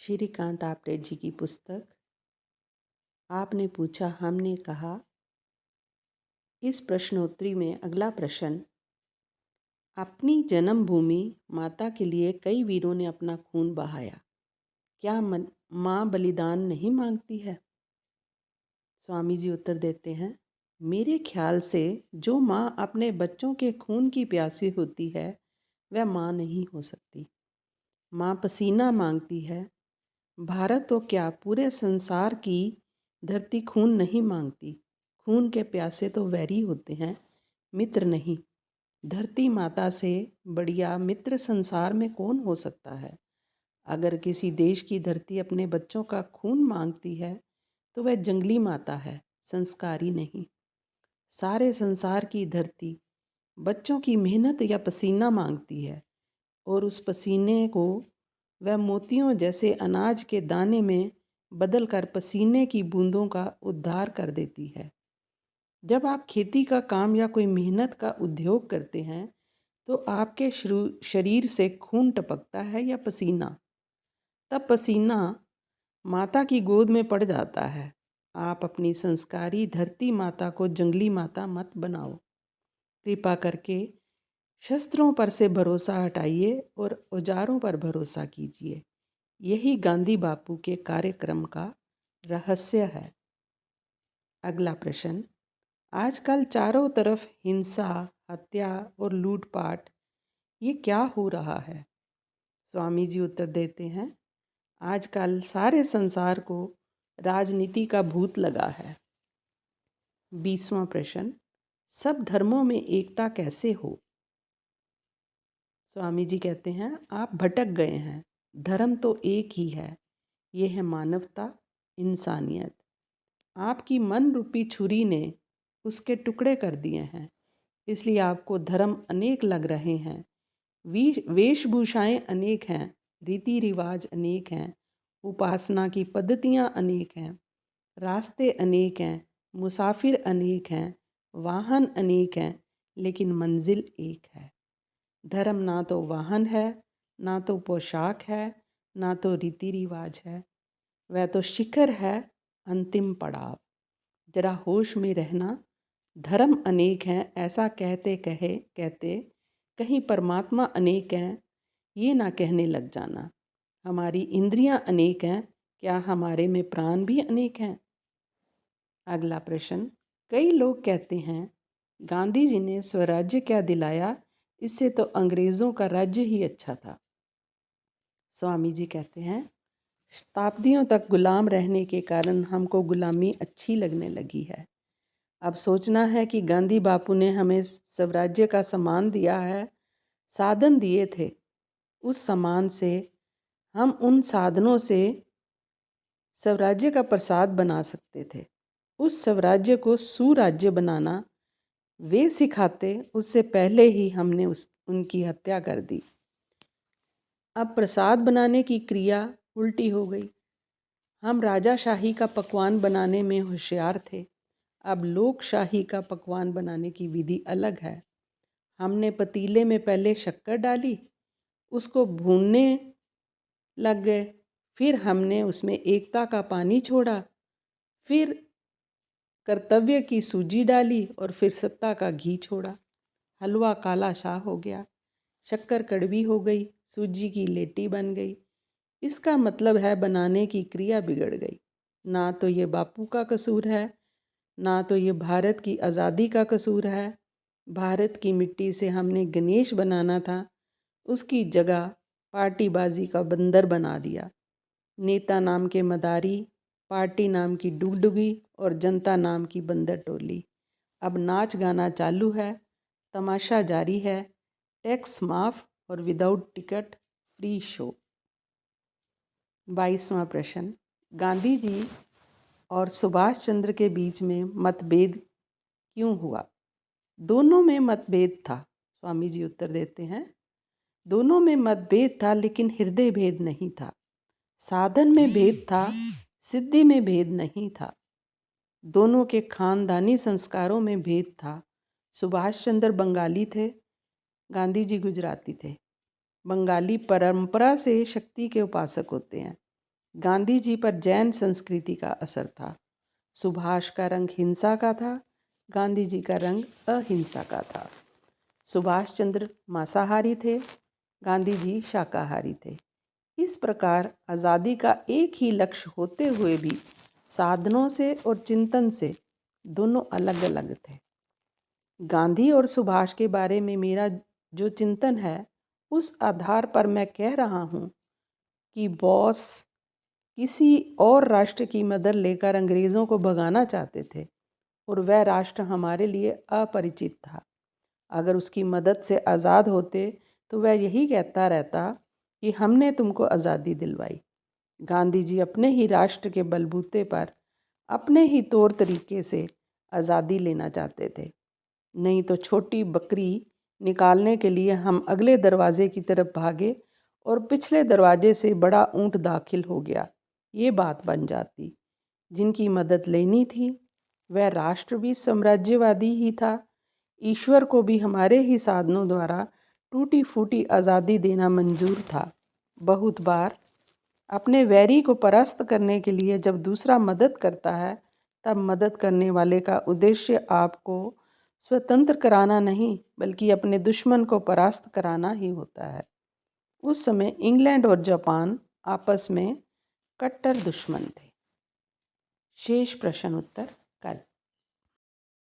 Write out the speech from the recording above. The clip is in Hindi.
श्रीकांत आपटे जी की पुस्तक आपने पूछा हमने कहा। इस प्रश्नोत्तरी में अगला प्रश्न, अपनी जन्मभूमि माता के लिए कई वीरों ने अपना खून बहाया, क्या माँ बलिदान नहीं मांगती है? स्वामी जी उत्तर देते हैं, मेरे ख्याल से जो माँ अपने बच्चों के खून की प्यासी होती है वह माँ नहीं हो सकती। माँ पसीना मांगती है। भारत तो क्या पूरे संसार की धरती खून नहीं मांगती। खून के प्यासे तो वैरी होते हैं, मित्र नहीं। धरती माता से बढ़िया मित्र संसार में कौन हो सकता है? अगर किसी देश की धरती अपने बच्चों का खून मांगती है तो वह जंगली माता है, संस्कारी नहीं। सारे संसार की धरती बच्चों की मेहनत या पसीना मांगती है और उस पसीने को वह मोतियों जैसे अनाज के दाने में बदल कर पसीने की बूंदों का उद्धार कर देती है। जब आप खेती का काम या कोई मेहनत का उद्योग करते हैं तो आपके शरीर से खून टपकता है या पसीना? तब पसीना माता की गोद में पड़ जाता है। आप अपनी संस्कारी धरती माता को जंगली माता मत बनाओ। कृपा करके शस्त्रों पर से भरोसा हटाइए और औजारों पर भरोसा कीजिए। यही गांधी बापू के कार्यक्रम का रहस्य है। अगला प्रश्न, आजकल चारों तरफ हिंसा, हत्या और लूटपाट, ये क्या हो रहा है? स्वामी जी उत्तर देते हैं, आजकल सारे संसार को राजनीति का भूत लगा है। 20वां प्रश्न, सब धर्मों में एकता कैसे हो? स्वामी जी कहते हैं, आप भटक गए हैं। धर्म तो एक ही है, ये है मानवता, इंसानियत। आपकी मन रूपी छुरी ने उसके टुकड़े कर दिए हैं, इसलिए आपको धर्म अनेक लग रहे हैं। वेशभूषाएं अनेक हैं, रीति रिवाज अनेक हैं, उपासना की पद्धतियां अनेक हैं, रास्ते अनेक हैं, मुसाफिर अनेक हैं, वाहन अनेक हैं, लेकिन मंजिल एक है। धर्म ना तो वाहन है, ना तो पोशाक है, ना तो रीति रिवाज है, वह तो शिखर है, अंतिम पड़ाव। जरा होश में रहना। धर्म अनेक हैं ऐसा कहते कहते कहीं परमात्मा अनेक हैं ये ना कहने लग जाना। हमारी इंद्रियां अनेक हैं, क्या हमारे में प्राण भी अनेक हैं? अगला प्रश्न, कई लोग कहते हैं गांधी जी ने स्वराज्य क्या दिलाया, इससे तो अंग्रेज़ों का राज्य ही अच्छा था। स्वामी जी कहते हैं, शताब्दियों तक गुलाम रहने के कारण हमको गुलामी अच्छी लगने लगी है। अब सोचना है कि गांधी बापू ने हमें स्वराज्य का सम्मान दिया है, साधन दिए थे। उस सम्मान से हम उन साधनों से स्वराज्य का प्रसाद बना सकते थे। उस स्वराज्य को सुराज्य बनाना वे सिखाते, उससे पहले ही हमने उनकी हत्या कर दी। अब प्रसाद बनाने की क्रिया उल्टी हो गई। हम राजाशाही का पकवान बनाने में होशियार थे, अब लोकशाही का पकवान बनाने की विधि अलग है। हमने पतीले में पहले शक्कर डाली, उसको भूनने लग गए, फिर हमने उसमें एकता का पानी छोड़ा, फिर कर्तव्य की सूजी डाली और फिर सत्ता का घी छोड़ा। हलवा काला शाह हो गया, शक्कर कड़वी हो गई, सूजी की लेटी बन गई। इसका मतलब है बनाने की क्रिया बिगड़ गई। ना तो ये बापू का कसूर है, ना तो ये भारत की आज़ादी का कसूर है। भारत की मिट्टी से हमने गणेश बनाना था, उसकी जगह पार्टीबाजी का बंदर बना दिया। नेता नाम के मदारी, पार्टी नाम की डुगडुगी और जनता नाम की बंदर टोली। अब नाच गाना चालू है, तमाशा जारी है, टैक्स माफ़ और विदाउट टिकट फ्री शो। 22वां प्रश्न, गांधी जी और सुभाष चंद्र के बीच में मतभेद क्यों हुआ? दोनों में मतभेद था। स्वामी जी उत्तर देते हैं, दोनों में मतभेद था लेकिन हृदय भेद नहीं था। साधन में भेद था, सिद्धि में भेद नहीं था। दोनों के खानदानी संस्कारों में भेद था। सुभाष चंद्र बंगाली थे, गांधी जी गुजराती थे। बंगाली परंपरा से शक्ति के उपासक होते हैं, गांधी जी पर जैन संस्कृति का असर था। सुभाष का रंग हिंसा का था, गांधी जी का रंग अहिंसा का था। सुभाष चंद्र मांसाहारी थे, गांधी जी शाकाहारी थे। इस प्रकार आज़ादी का एक ही लक्ष्य होते हुए भी साधनों से और चिंतन से दोनों अलग अलग थे। गांधी और सुभाष के बारे में मेरा जो चिंतन है, उस आधार पर मैं कह रहा हूँ कि बोस किसी और राष्ट्र की मदद लेकर अंग्रेज़ों को भगाना चाहते थे और वह राष्ट्र हमारे लिए अपरिचित था। अगर उसकी मदद से आज़ाद होते तो वह यही कहता रहता कि हमने तुमको आज़ादी दिलवाई। गांधी जी अपने ही राष्ट्र के बलबूते पर अपने ही तौर तरीके से आज़ादी लेना चाहते थे। नहीं तो छोटी बकरी निकालने के लिए हम अगले दरवाजे की तरफ भागे और पिछले दरवाजे से बड़ा ऊंट दाखिल हो गया, ये बात बन जाती। जिनकी मदद लेनी थी वह राष्ट्र भी साम्राज्यवादी ही था। ईश्वर को भी हमारे ही साधनों द्वारा टूटी फूटी आज़ादी देना मंजूर था। बहुत बार अपने वैरी को परास्त करने के लिए जब दूसरा मदद करता है, तब मदद करने वाले का उद्देश्य आपको स्वतंत्र कराना नहीं, बल्कि अपने दुश्मन को परास्त कराना ही होता है। उस समय इंग्लैंड और जापान आपस में कट्टर दुश्मन थे। शेष प्रश्न उत्तर